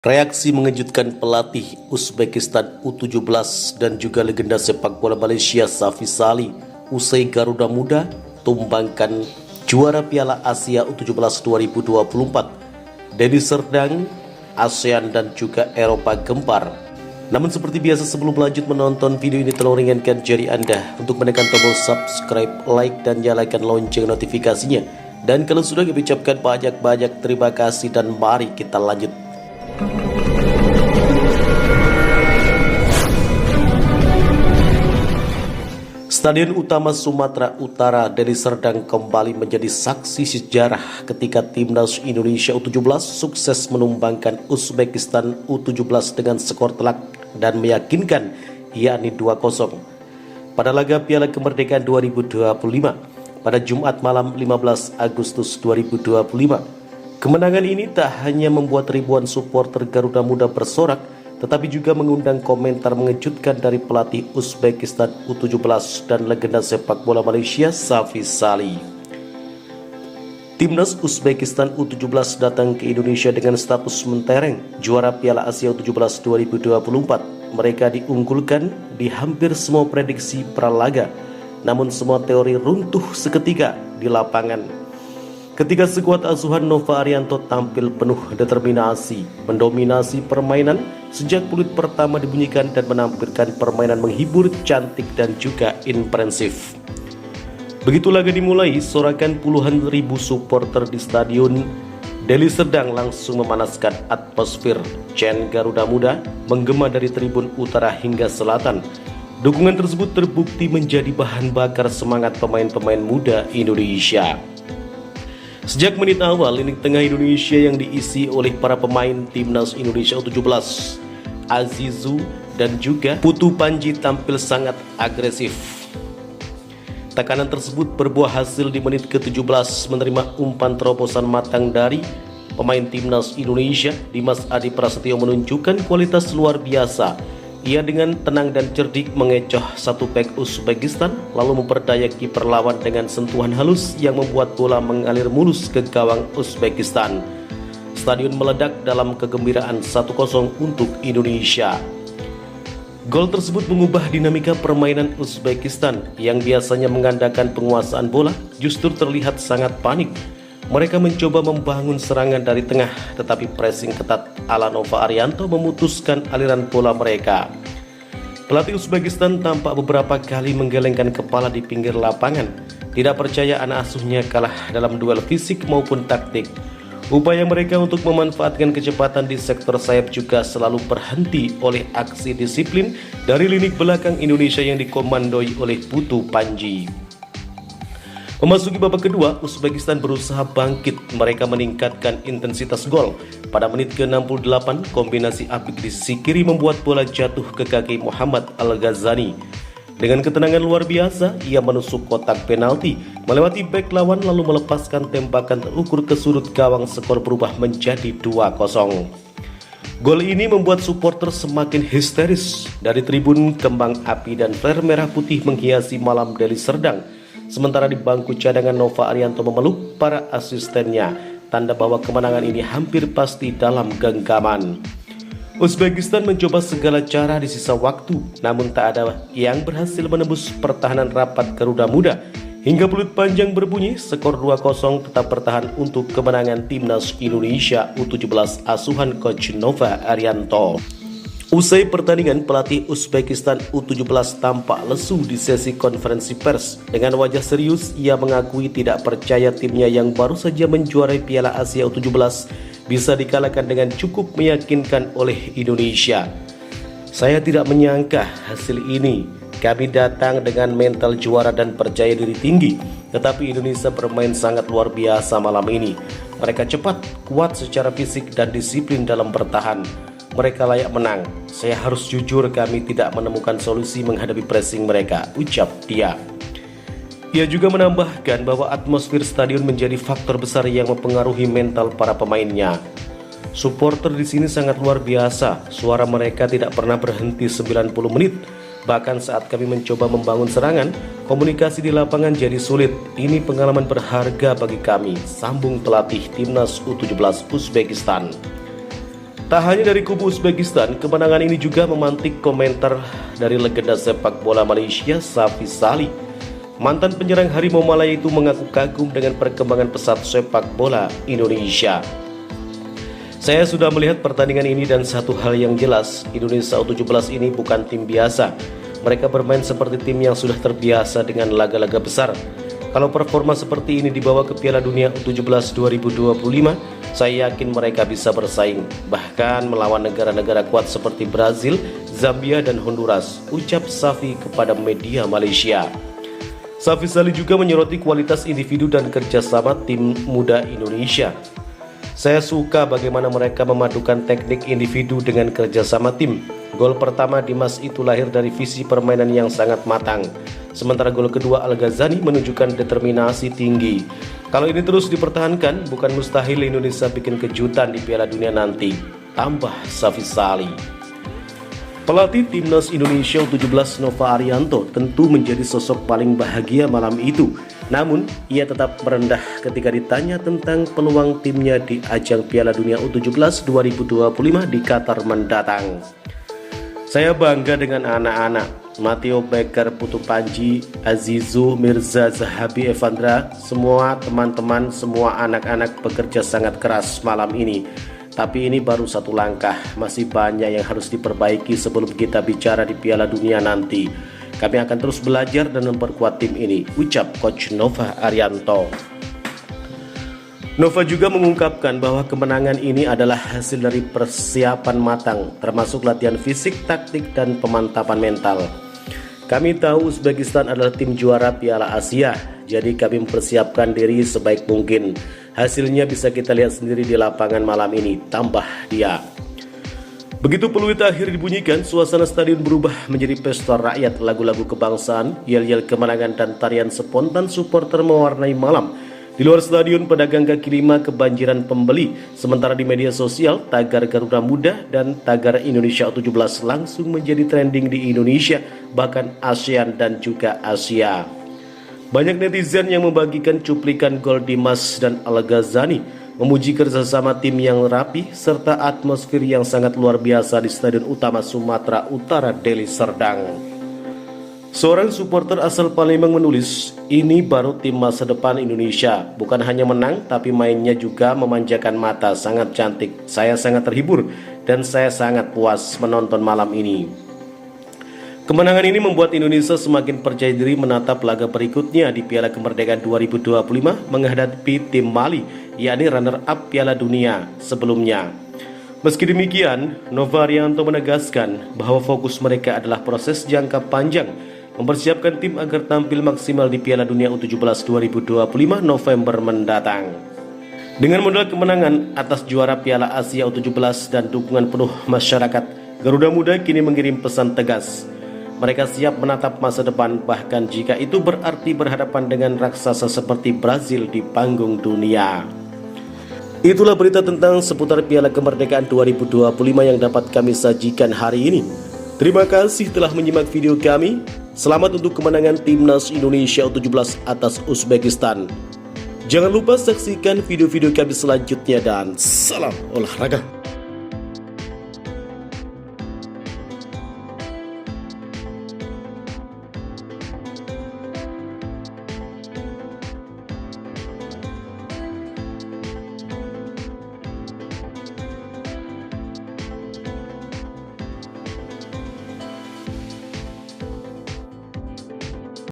Reaksi mengejutkan pelatih Uzbekistan U17 dan juga legenda sepak bola Malaysia Safi Salih usai Garuda Muda tumbangkan juara Piala Asia U17 2024 Deli Serdang, ASEAN dan juga Eropa gempar. Namun seperti biasa sebelum lanjut menonton video ini tolong ringankan jari Anda untuk menekan tombol subscribe, like dan nyalakan lonceng notifikasinya. Dan kalau sudah kami ucapkan banyak-banyak terima kasih dan mari kita lanjut. Stadion Utama Sumatera Utara Deli Serdang kembali menjadi saksi sejarah ketika Timnas Indonesia U17 sukses menumbangkan Uzbekistan U17 dengan skor telak dan meyakinkan, yakni 2-0 pada laga Piala Kemerdekaan 2025 pada Jumat malam 15 Agustus 2025. Kemenangan ini tak hanya membuat ribuan supporter Garuda Muda bersorak, tetapi juga mengundang komentar mengejutkan dari pelatih Uzbekistan U17 dan legenda sepak bola Malaysia Safi Salih. Timnas Uzbekistan U17 datang ke Indonesia dengan status mentereng juara Piala Asia U17 2024. Mereka diunggulkan di hampir semua prediksi pralaga, namun semua teori runtuh seketika di lapangan ketika skuad asuhan Nova Arianto tampil penuh determinasi, mendominasi permainan sejak peluit pertama dibunyikan dan menampilkan permainan menghibur, cantik dan juga impresif. Begitu laga dimulai, sorakan puluhan ribu supporter di Stadion Deli Serdang langsung memanaskan atmosfer. Chant Garuda Muda menggema dari tribun utara hingga selatan. Dukungan tersebut terbukti menjadi bahan bakar semangat pemain-pemain muda Indonesia. Sejak menit awal, lini tengah Indonesia yang diisi oleh para pemain Timnas Indonesia U17, Azizu dan juga Putu Panji tampil sangat agresif. Tekanan tersebut berbuah hasil di menit ke-17 menerima umpan terobosan matang dari pemain Timnas Indonesia. Dimas Adi Prasetyo menunjukkan kualitas luar biasa. Ia dengan tenang dan cerdik mengecoh satu bek Uzbekistan, lalu memperdaya kiper lawan dengan sentuhan halus yang membuat bola mengalir mulus ke gawang Uzbekistan. Stadion meledak dalam kegembiraan 1-0 untuk Indonesia. Gol tersebut mengubah dinamika permainan Uzbekistan yang biasanya mengandalkan penguasaan bola, justru terlihat sangat panik. Mereka mencoba membangun serangan dari tengah, tetapi pressing ketat ala Nova Arianto memutuskan aliran bola mereka. Pelatih Uzbekistan tampak beberapa kali menggelengkan kepala di pinggir lapangan. Tidak percaya anak asuhnya kalah dalam duel fisik maupun taktik. Upaya mereka untuk memanfaatkan kecepatan di sektor sayap juga selalu berhenti oleh aksi disiplin dari lini belakang Indonesia yang dikomandoi oleh Putu Panji. Memasuki babak kedua, Uzbekistan berusaha bangkit. Mereka meningkatkan intensitas gol. Pada menit ke-68, kombinasi apik di sisi kiri membuat bola jatuh ke kaki Muhammad Al-Ghazani. Dengan ketenangan luar biasa, ia menusuk kotak penalti, melewati bek lawan lalu melepaskan tembakan terukur ke sudut gawang. Skor berubah menjadi 2-0. Gol ini membuat supporter semakin histeris. Dari tribun, kembang api dan flare merah putih menghiasi malam Deli Serdang. Sementara di bangku cadangan, Nova Arianto memeluk para asistennya, tanda bahwa kemenangan ini hampir pasti dalam genggaman. Uzbekistan mencoba segala cara di sisa waktu, namun tak ada yang berhasil menembus pertahanan rapat Garuda Muda. Hingga peluit panjang berbunyi, skor 2-0 tetap bertahan untuk kemenangan Timnas Indonesia U17 asuhan coach Nova Arianto. Usai pertandingan, pelatih Uzbekistan U17 tampak lesu di sesi konferensi pers. Dengan wajah serius, ia mengakui tidak percaya timnya yang baru saja menjuarai Piala Asia U17 bisa dikalahkan dengan cukup meyakinkan oleh Indonesia. Saya tidak menyangka hasil ini. Kami datang dengan mental juara dan percaya diri tinggi, tetapi Indonesia bermain sangat luar biasa malam ini. Mereka cepat, kuat secara fisik dan disiplin dalam bertahan. Mereka layak menang. Saya harus jujur, kami tidak menemukan solusi menghadapi pressing mereka, ucap dia. Ia juga menambahkan bahwa atmosfer stadion menjadi faktor besar yang mempengaruhi mental para pemainnya. Supporter di sini sangat luar biasa. Suara mereka tidak pernah berhenti 90 menit. Bahkan saat kami mencoba membangun serangan, komunikasi di lapangan jadi sulit. Ini pengalaman berharga bagi kami, sambung pelatih Timnas U17 Uzbekistan. Tak hanya dari kubu Uzbekistan, kemenangan ini juga memantik komentar dari legenda sepak bola Malaysia, Safi Salih. Mantan penyerang Harimau Malaya itu mengaku kagum dengan perkembangan pesat sepak bola Indonesia. Saya sudah melihat pertandingan ini dan satu hal yang jelas, Indonesia U17 ini bukan tim biasa. Mereka bermain seperti tim yang sudah terbiasa dengan laga-laga besar. Kalau performa seperti ini dibawa ke Piala Dunia U17 2025, saya yakin mereka bisa bersaing, bahkan melawan negara-negara kuat seperti Brazil, Zambia, dan Honduras, ucap Safi kepada media Malaysia. Safi Salih juga menyoroti kualitas individu dan kerjasama tim muda Indonesia. Saya suka bagaimana mereka memadukan teknik individu dengan kerjasama tim. Gol pertama Dimas itu lahir dari visi permainan yang sangat matang. Sementara gol kedua Al-Ghazani menunjukkan determinasi tinggi. Kalau ini terus dipertahankan, bukan mustahil Indonesia bikin kejutan di Piala Dunia nanti, tambah Safi Salih. Pelatih Timnas Indonesia U17 Nova Arianto tentu menjadi sosok paling bahagia malam itu. Namun, ia tetap merendah ketika ditanya tentang peluang timnya di ajang Piala Dunia U17 2025 di Qatar mendatang. Saya bangga dengan anak-anak, Matteo Becker, Putu Panji, Azizu, Mirza, Zahabi, Evandra, semua teman-teman, semua anak-anak bekerja sangat keras malam ini. Tapi ini baru satu langkah, masih banyak yang harus diperbaiki sebelum kita bicara di Piala Dunia nanti. Kami akan terus belajar dan memperkuat tim ini, ucap Coach Nova Arianto. Nova juga mengungkapkan bahwa kemenangan ini adalah hasil dari persiapan matang, termasuk latihan fisik, taktik, dan pemantapan mental. Kami tahu Uzbekistan adalah tim juara Piala Asia, jadi kami mempersiapkan diri sebaik mungkin. Hasilnya bisa kita lihat sendiri di lapangan malam ini, tambah dia. Begitu peluit akhir dibunyikan, suasana stadion berubah menjadi pesta rakyat, lagu-lagu kebangsaan, yel-yel kemenangan, dan tarian spontan supporter mewarnai malam. Di luar stadion, pedagang kaki lima kebanjiran pembeli. Sementara di media sosial, tagar Garuda Muda dan tagar Indonesia U17 langsung menjadi trending di Indonesia, bahkan ASEAN dan juga Asia. Banyak netizen yang membagikan cuplikan gol Dimas dan Al-Ghazani, memuji kerjasama tim yang rapi, serta atmosfer yang sangat luar biasa di Stadion Utama Sumatera Utara, Deli Serdang. Seorang supporter asal Palembang menulis, ini baru tim masa depan Indonesia, bukan hanya menang, tapi mainnya juga memanjakan mata, sangat cantik. Saya sangat terhibur dan saya sangat puas menonton malam ini. Kemenangan ini membuat Indonesia semakin percaya diri menatap laga berikutnya di Piala Kemerdekaan 2025 menghadapi tim Mali, yakni runner-up Piala Dunia sebelumnya. Meski demikian, Nova Arianto menegaskan bahwa fokus mereka adalah proses jangka panjang, mempersiapkan tim agar tampil maksimal di Piala Dunia U17 2025 November mendatang. Dengan modal kemenangan atas juara Piala Asia U17 dan dukungan penuh masyarakat, Garuda Muda kini mengirim pesan tegas. Mereka siap menatap masa depan, bahkan jika itu berarti berhadapan dengan raksasa seperti Brazil di panggung dunia. Itulah berita tentang seputar Piala Kemerdekaan 2025 yang dapat kami sajikan hari ini. Terima kasih telah menyimak video kami. Selamat untuk kemenangan Timnas Indonesia U17 atas Uzbekistan. Jangan lupa saksikan video-video kami selanjutnya dan salam olahraga.